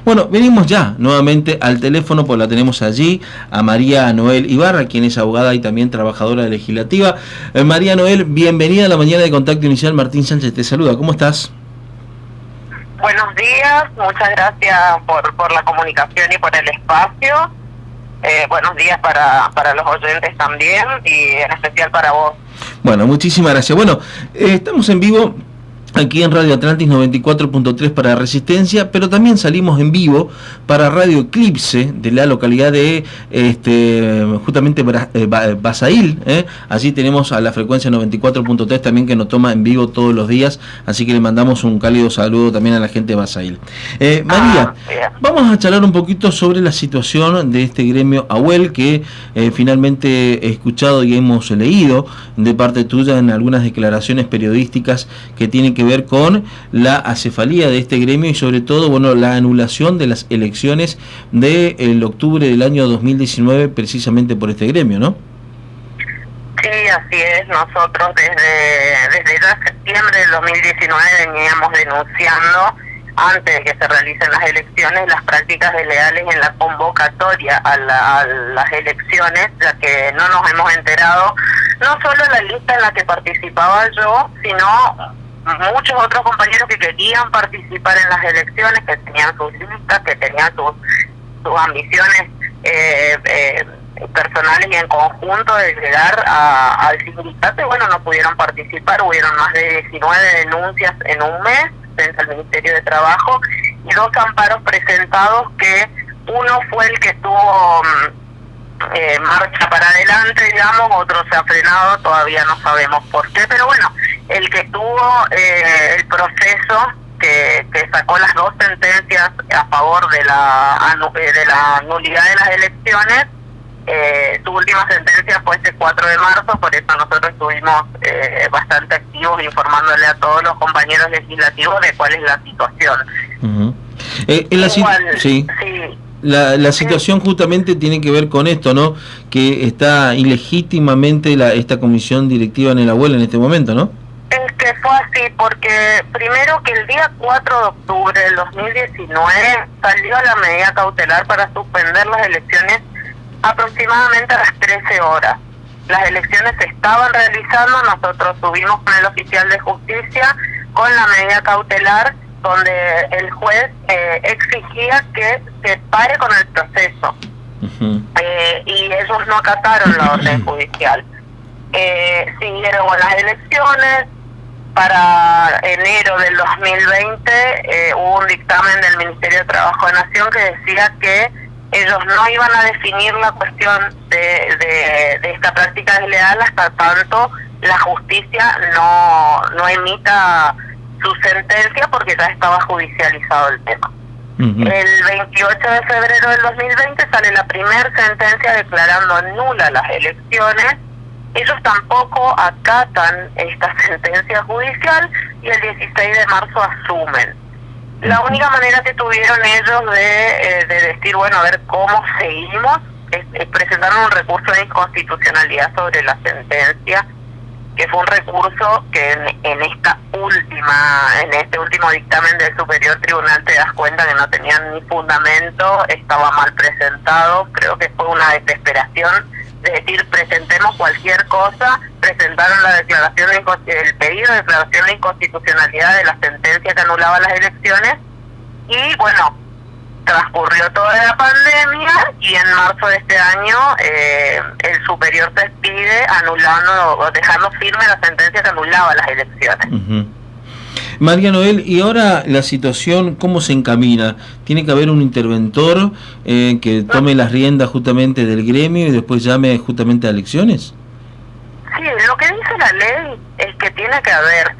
Bueno, venimos ya nuevamente al teléfono, pues la tenemos allí, a María Noel Ibarra, quien es abogada y también trabajadora legislativa. María Noel, bienvenida a la mañana de Contacto Inicial. Martín Sánchez te saluda, ¿cómo estás? Buenos días, muchas gracias por la comunicación y por el espacio. Buenos días para los oyentes también y en especial para vos. Bueno, muchísimas gracias. Bueno, estamos en vivo aquí en Radio Atlantis 94.3 para Resistencia, pero también salimos en vivo para Radio Eclipse de la localidad de justamente Basail. Allí tenemos a la frecuencia 94.3 también, que nos toma en vivo todos los días, así que le mandamos un cálido saludo también a la gente de Basail. María, vamos a charlar un poquito sobre la situación de este gremio AUEL, que finalmente he escuchado y hemos leído de parte tuya en algunas declaraciones periodísticas que tienen que ver con la acefalía de este gremio y sobre todo, bueno, la anulación de las elecciones del octubre del año 2019 precisamente por este gremio, ¿no? Sí, así es. Nosotros desde ya septiembre del 2019 veníamos denunciando, antes de que se realicen las elecciones, las prácticas desleales en la convocatoria a las elecciones, ya que no nos hemos enterado, no solo la lista en la que participaba yo, sino muchos otros compañeros que querían participar en las elecciones, que tenían sus listas, que tenían sus ambiciones personales y en conjunto de llegar al sindicato, y bueno, no pudieron participar. Hubieron más de 19 denuncias en un mes frente al Ministerio de Trabajo y 2 amparos presentados, que uno fue el que tuvo marcha para adelante, digamos, otro se ha frenado, todavía no sabemos por qué, pero bueno, el que tuvo el proceso que sacó las 2 sentencias a favor de la nulidad de las elecciones, su última sentencia fue este 4 de marzo, por eso nosotros estuvimos bastante activos informándole a todos los compañeros legislativos de cuál es la situación. Uh-huh. Sí. La situación justamente tiene que ver con esto, ¿no? Que está ilegítimamente esta comisión directiva en el AUEL en este momento, ¿no? Es que fue así, porque primero que el día 4 de octubre del 2019 salió la medida cautelar para suspender las elecciones aproximadamente a las 13 horas. Las elecciones se estaban realizando, nosotros subimos con el oficial de justicia con la medida cautelar, donde el juez exigía que se pare con el proceso. Uh-huh. Y ellos no acataron la orden judicial. Siguieron con las elecciones. Para enero del 2020 hubo un dictamen del Ministerio de Trabajo de Nación que decía que ellos no iban a definir la cuestión de esta práctica desleal hasta tanto la justicia no emita su sentencia, porque ya estaba judicializado el tema. Uh-huh. El 28 de febrero del 2020 sale la primera sentencia declarando nula las elecciones. Ellos tampoco acatan esta sentencia judicial y el 16 de marzo asumen. La única manera que tuvieron ellos de decir, bueno, a ver cómo seguimos, es presentaron un recurso de inconstitucionalidad sobre la sentencia, que fue un recurso que en este último dictamen del Superior Tribunal te das cuenta que no tenían ni fundamento, estaba mal presentado. Creo que fue una desesperación de decir, presentemos cualquier cosa. Presentaron el pedido de declaración de inconstitucionalidad de la sentencia que anulaba las elecciones, y bueno, transcurrió toda la pandemia y en marzo de este año el superior se expide anulando o dejando firme la sentencia que anulaba las elecciones. Uh-huh. María Noel, ¿y ahora la situación cómo se encamina? ¿Tiene que haber un interventor que tome las riendas justamente del gremio y después llame justamente a elecciones? Sí, lo que dice la ley es que tiene que haber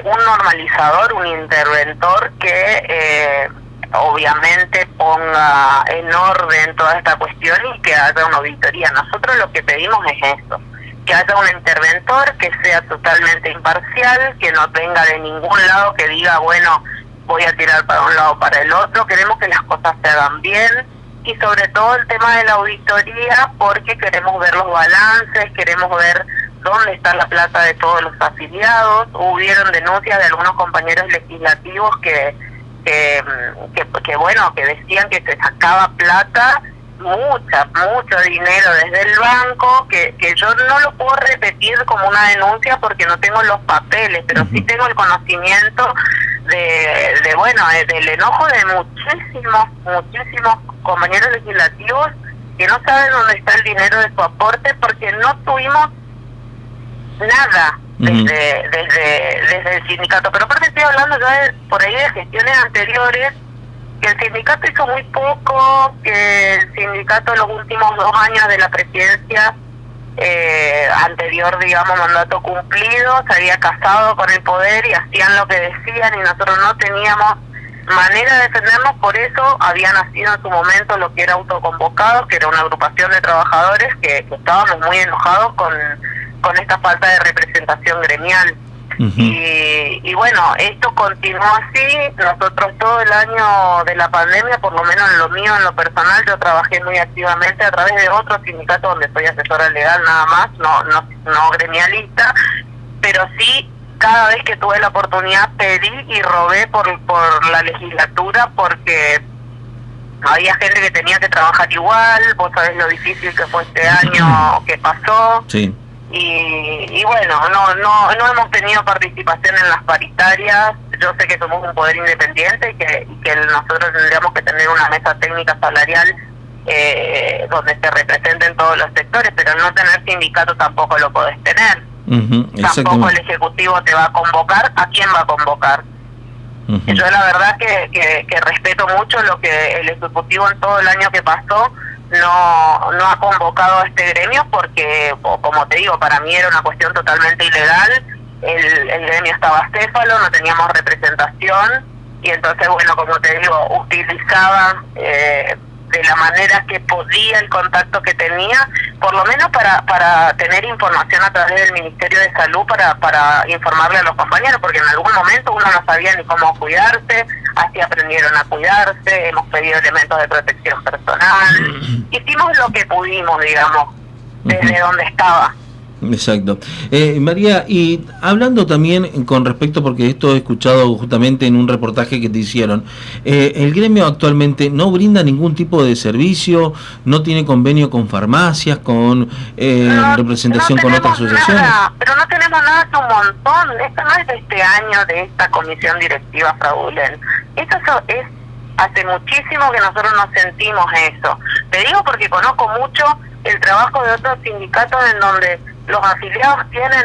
un normalizador, un interventor que obviamente ponga en orden toda esta cuestión y que haya una auditoría. Nosotros lo que pedimos es eso, que haya un interventor que sea totalmente imparcial, que no tenga de ningún lado que diga, bueno, voy a tirar para un lado o para el otro. Queremos que las cosas se hagan bien, y sobre todo el tema de la auditoría, porque queremos ver los balances, queremos ver dónde está la plata de todos los afiliados. Hubieron denuncias de algunos compañeros legislativos que bueno, que decían que se sacaba plata, mucho dinero desde el banco, que yo no lo puedo repetir como una denuncia porque no tengo los papeles, pero sí tengo el conocimiento del enojo de muchísimos compañeros legislativos que no saben dónde está el dinero de su aporte porque no tuvimos nada desde el sindicato. Pero aparte estoy hablando ya por ahí de gestiones anteriores, que el sindicato hizo muy poco, que el sindicato en los últimos 2 años de la presidencia anterior, digamos, mandato cumplido, se había casado con el poder y hacían lo que decían y nosotros no teníamos manera de defendernos. Por eso había nacido en su momento lo que era Autoconvocados, que era una agrupación de trabajadores que estábamos muy enojados con esta falta de representación gremial. Y bueno, esto continuó así. Nosotros todo el año de la pandemia, por lo menos en lo mío, en lo personal, yo trabajé muy activamente a través de otro sindicato donde soy asesora legal nada más, no gremialista, pero sí cada vez que tuve la oportunidad pedí y robé por la legislatura, porque había gente que tenía que trabajar igual. Vos sabés lo difícil que fue este año que pasó. Sí. Y bueno, no hemos tenido participación en las paritarias. Yo sé que somos un poder independiente y que nosotros tendríamos que tener una mesa técnica salarial donde se representen todos los sectores, pero no tener sindicato tampoco lo podés tener. Tampoco el Ejecutivo te va a convocar. ¿A quién va a convocar? Yo la verdad que respeto mucho lo que el Ejecutivo en todo el año que pasó no ha convocado a este gremio, porque, como te digo, para mí era una cuestión totalmente ilegal. El gremio estaba acéfalo, no teníamos representación, y entonces, bueno, como te digo, utilizaba de la manera que podía el contacto que tenía, por lo menos para tener información a través del Ministerio de Salud, para informarle a los compañeros, porque en algún momento uno no sabía ni cómo cuidarse. Así aprendieron a cuidarse, hemos pedido elementos de protección personal, hicimos lo que pudimos, digamos, desde donde estaba. Exacto. María, y hablando también con respecto, porque esto he escuchado justamente en un reportaje que te hicieron, el gremio actualmente no brinda ningún tipo de servicio, no tiene convenio con farmacias, con representación con otras asociaciones. Nada, pero no tenemos nada, es un montón. Esto no es de este año, de esta comisión directiva fraudulenta. Esto es hace muchísimo que nosotros nos sentimos eso. Te digo porque conozco mucho el trabajo de otros sindicatos en donde los afiliados tienen,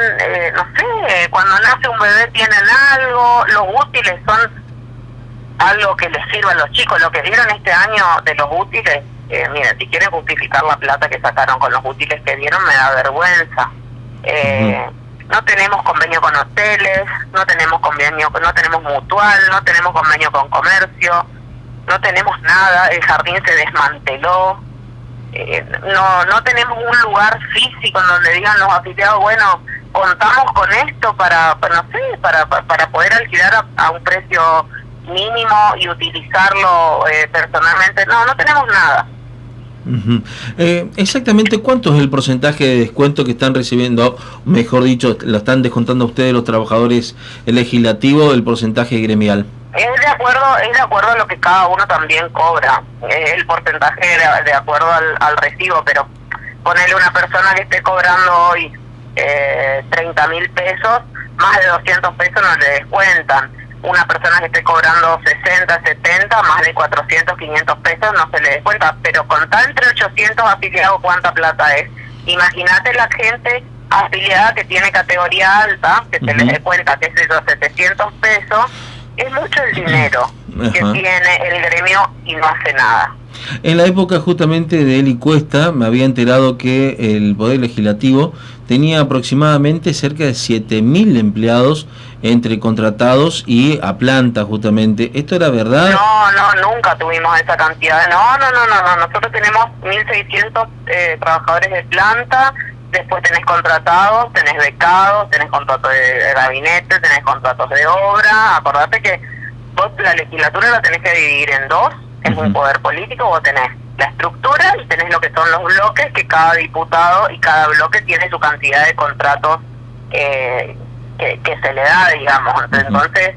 no sé, cuando nace un bebé tienen algo, los útiles son algo que les sirva a los chicos. Lo que dieron este año de los útiles, miren, si quieren justificar la plata que sacaron con los útiles que dieron, me da vergüenza. No tenemos convenio con hoteles, no tenemos mutual, no tenemos convenio con comercio, no tenemos nada. El jardín se desmanteló. No tenemos un lugar físico en donde digan los afiliados, bueno, contamos con esto para poder alquilar a un precio mínimo y utilizarlo personalmente. No tenemos nada. Exactamente, ¿cuánto es el porcentaje de descuento que están recibiendo, mejor dicho, lo están descontando ustedes los trabajadores legislativos, el porcentaje gremial? Es de acuerdo a lo que cada uno también cobra, el porcentaje de acuerdo al recibo, pero ponerle una persona que esté cobrando hoy 30.000 pesos, más de 200 pesos no le descuentan. Una persona que esté cobrando 60, 70, más de 400, 500 pesos no se le descuenta, pero contar entre 800 afiliados cuánta plata es. Imagínate la gente afiliada que tiene categoría alta, que se les descuenta, qué sé yo, 700 pesos, es mucho el dinero que tiene el gremio y no hace nada. En la época justamente de Eli Cuesta me había enterado que el Poder Legislativo tenía aproximadamente cerca de 7.000 empleados entre contratados y a planta justamente. ¿Esto era verdad? No, nunca tuvimos esa cantidad. No. Nosotros tenemos 1.600 trabajadores de planta. Después tenés contratados, tenés becados, tenés contratos de gabinete, tenés contratos de obra. Acordate que vos la legislatura la tenés que dividir en dos. Es un poder político, vos tenés la estructura y tenés lo que son los bloques, que cada diputado y cada bloque tiene su cantidad de contratos que se le da, digamos. Entonces,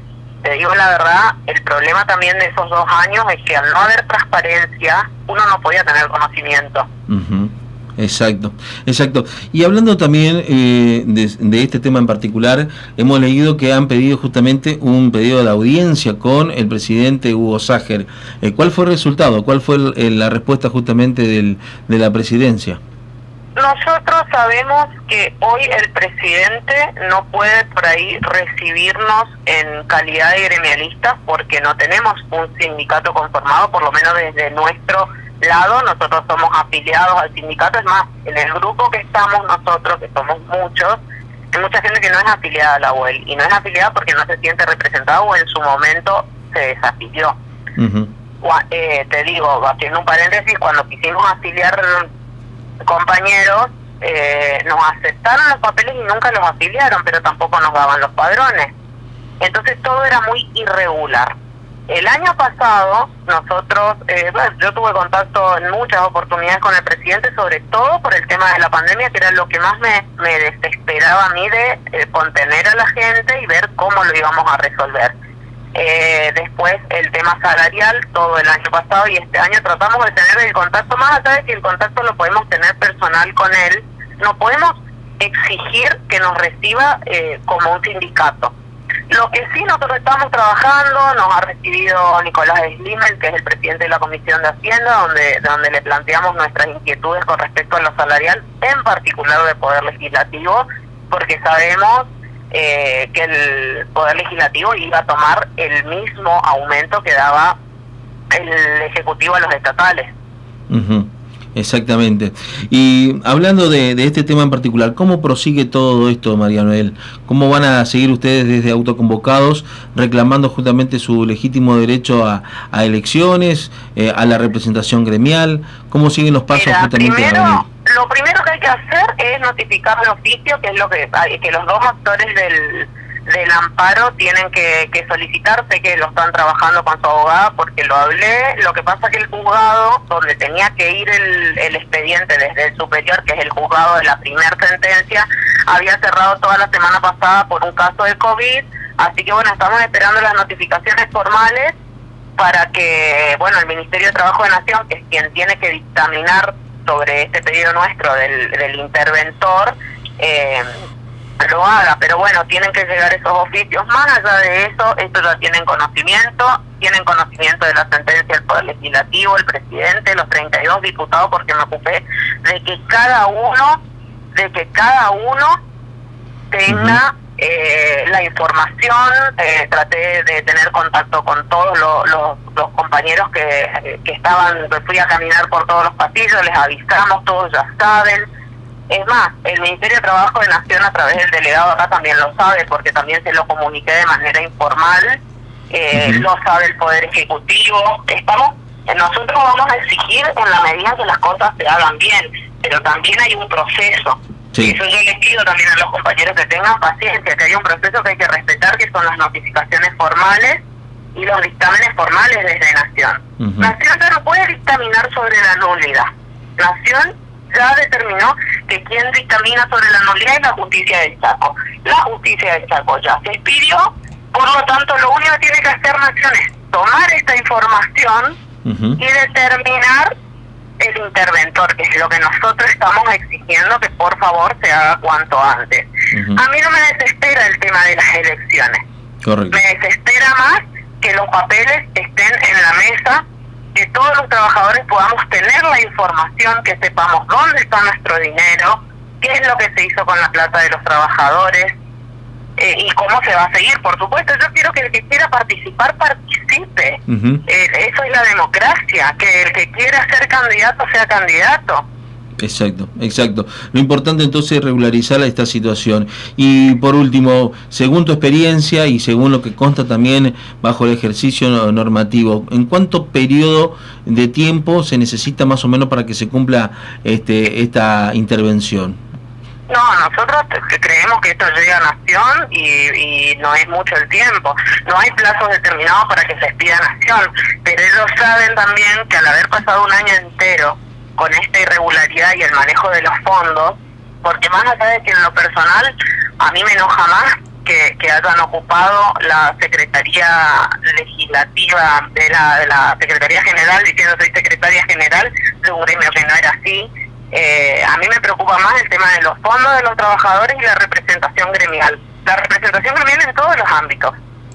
te digo la verdad, el problema también de esos 2 años es que al no haber transparencia, uno no podía tener conocimiento. Uh-huh. Exacto, exacto. Y hablando también de este tema en particular, hemos leído que han pedido justamente un pedido de audiencia con el presidente Hugo Sacher. ¿Cuál fue el resultado? ¿Cuál fue la respuesta justamente de la presidencia? Nosotros sabemos que hoy el presidente no puede por ahí recibirnos en calidad de gremialistas porque no tenemos un sindicato conformado, por lo menos desde nuestro lado. Nosotros somos afiliados al sindicato. Es más, en el grupo que estamos nosotros, que somos muchos, hay mucha gente que no es afiliada a la UEL, y no es afiliada porque no se siente representado o en su momento se desafilió. Uh-huh. Te digo, haciendo un paréntesis, cuando quisimos afiliar compañeros, nos aceptaron los papeles y nunca los afiliaron, pero tampoco nos daban los padrones. Entonces todo era muy irregular. El año pasado nosotros, yo tuve contacto en muchas oportunidades con el presidente, sobre todo por el tema de la pandemia, que era lo que más me desesperaba a mí de contener a la gente y ver cómo lo íbamos a resolver. Después el tema salarial, todo el año pasado y este año tratamos de tener el contacto, más allá de que el contacto lo podemos tener personal con él, no podemos exigir que nos reciba como un sindicato. Lo que sí nosotros estamos trabajando, nos ha recibido Nicolás Slimmel, que es el presidente de la Comisión de Hacienda, donde le planteamos nuestras inquietudes con respecto a lo salarial, en particular del Poder Legislativo, porque sabemos que el Poder Legislativo iba a tomar el mismo aumento que daba el Ejecutivo a los estatales. Uh-huh. Exactamente. Y hablando de este tema en particular, ¿cómo prosigue todo esto, María Noel? ¿Cómo van a seguir ustedes desde autoconvocados reclamando justamente su legítimo derecho a elecciones, a la representación gremial? ¿Cómo siguen los pasos justamente a venir? Lo primero que hay que hacer es notificar el oficio, que es lo que los dos actores del amparo tienen que solicitar. Sé que lo están trabajando con su abogada porque lo hablé. Lo que pasa es que el juzgado, donde tenía que ir el expediente desde el superior, que es el juzgado de la primera sentencia, había cerrado toda la semana pasada por un caso de COVID. Así que bueno, estamos esperando las notificaciones formales para que, bueno, el Ministerio de Trabajo de Nación, que es quien tiene que dictaminar sobre este pedido nuestro del interventor, lo haga. Pero bueno, tienen que llegar esos oficios. Más allá de eso, estos ya tienen conocimiento de la sentencia del Poder Legislativo, el presidente, los 32 diputados, porque me ocupé de que cada uno tenga la información. Traté de tener contacto con todos los compañeros que estaban. Fui a caminar por todos los pasillos, les avisamos, todos ya saben. Es más, el Ministerio de Trabajo de Nación, a través del delegado acá, también lo sabe, porque también se lo comuniqué de manera informal. Lo sabe el Poder Ejecutivo. Nosotros vamos a exigir en la medida que las cosas se hagan bien, pero también hay un proceso. Sí. Eso yo les pido también a los compañeros que tengan paciencia, que hay un proceso que hay que respetar, que son las notificaciones formales y los dictámenes formales desde Nación. Nación ya no puede dictaminar sobre la nulidad. Nación ya determinó que quien dictamina sobre la nulidad es la Justicia del Chaco. La Justicia del Chaco ya se expidió, por lo tanto lo único que tiene que hacer Nación es tomar esta información y determinar el interventor, que es lo que nosotros estamos exigiendo que por favor se haga cuanto antes. A mí no me desespera el tema de las elecciones. Correcto. Me desespera más que los papeles estén en la mesa, que todos los trabajadores podamos tener la información, que sepamos dónde está nuestro dinero, qué es lo que se hizo con la plata de los trabajadores, y cómo se va a seguir. Por supuesto, yo quiero que el que quiera participar, participe. Eso es la democracia, que el que quiera ser candidato, sea candidato. Exacto, exacto. Lo importante entonces es regularizar esta situación. Y por último, según tu experiencia y según lo que consta también bajo el ejercicio normativo, ¿en cuánto periodo de tiempo se necesita más o menos para que se cumpla esta intervención? No, nosotros creemos que esto llega a Nación y no es mucho el tiempo. No hay plazos determinados para que se expida Nación, pero ellos saben también que al haber pasado un año entero con esta irregularidad y el manejo de los fondos, porque más allá de que en lo personal a mí me enoja más que hayan ocupado la Secretaría Legislativa de la Secretaría General, diciendo soy Secretaria General de un gremio que no era así. A mí me preocupa más el tema de los fondos de los trabajadores y la representación gremial. La representación gremial en todos los ámbitos.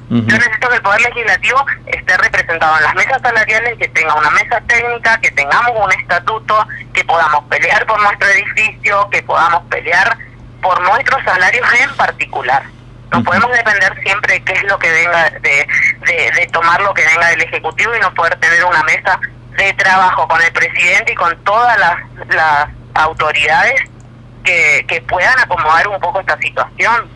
Yo necesito que el Poder Legislativo esté representado en las mesas salariales, que tenga una mesa técnica, que tengamos un estatuto, que podamos pelear por nuestro edificio, que podamos pelear por nuestros salarios en particular. No podemos depender siempre de qué es lo que venga, de tomar lo que venga del Ejecutivo y no poder tener una mesa de trabajo con el presidente y con todas las autoridades que puedan acomodar un poco esta situación.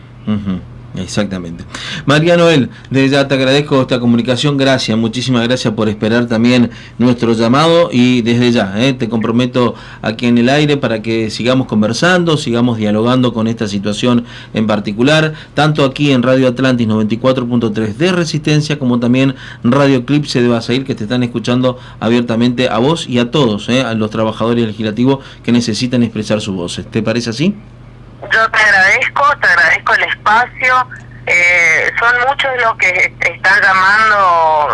Exactamente. María Noel, desde ya te agradezco esta comunicación, gracias, muchísimas gracias por esperar también nuestro llamado y desde ya te comprometo aquí en el aire para que sigamos conversando, sigamos dialogando con esta situación en particular, tanto aquí en Radio Atlantis 94.3 de Resistencia como también Radio Eclipse de Basair, que te están escuchando abiertamente a vos y a todos, a los trabajadores legislativos que necesitan expresar sus voces. ¿Te parece así? Yo te agradezco el espacio. Son muchos los que están llamando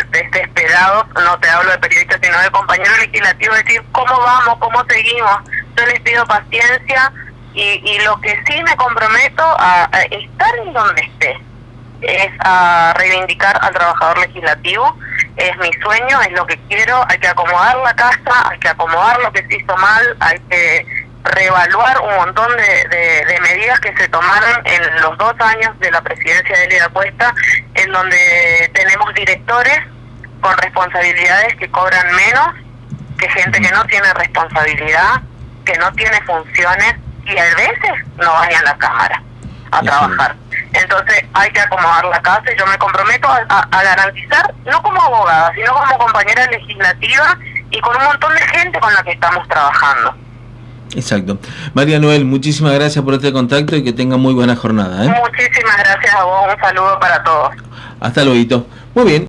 desesperados, no te hablo de periodistas sino de compañeros legislativos, decir cómo vamos, cómo seguimos. Yo les pido paciencia y lo que sí me comprometo a estar en donde esté es a reivindicar al trabajador legislativo. Es mi sueño, es lo que quiero. Hay que acomodar la casa, hay que acomodar lo que se hizo mal, hay que reevaluar un montón de medidas que se tomaron en los 2 años de la presidencia de Elida Cuesta, en donde tenemos directores con responsabilidades que cobran menos que gente que no tiene responsabilidad, que no tiene funciones y a veces no vayan a la Cámara a trabajar. Entonces hay que acomodar la casa y yo me comprometo a garantizar, no como abogada, sino como compañera legislativa y con un montón de gente con la que estamos trabajando. Exacto. María Noel, muchísimas gracias por este contacto y que tenga muy buena jornada. Muchísimas gracias a vos, un saludo para todos. Hasta luego. Muy bien.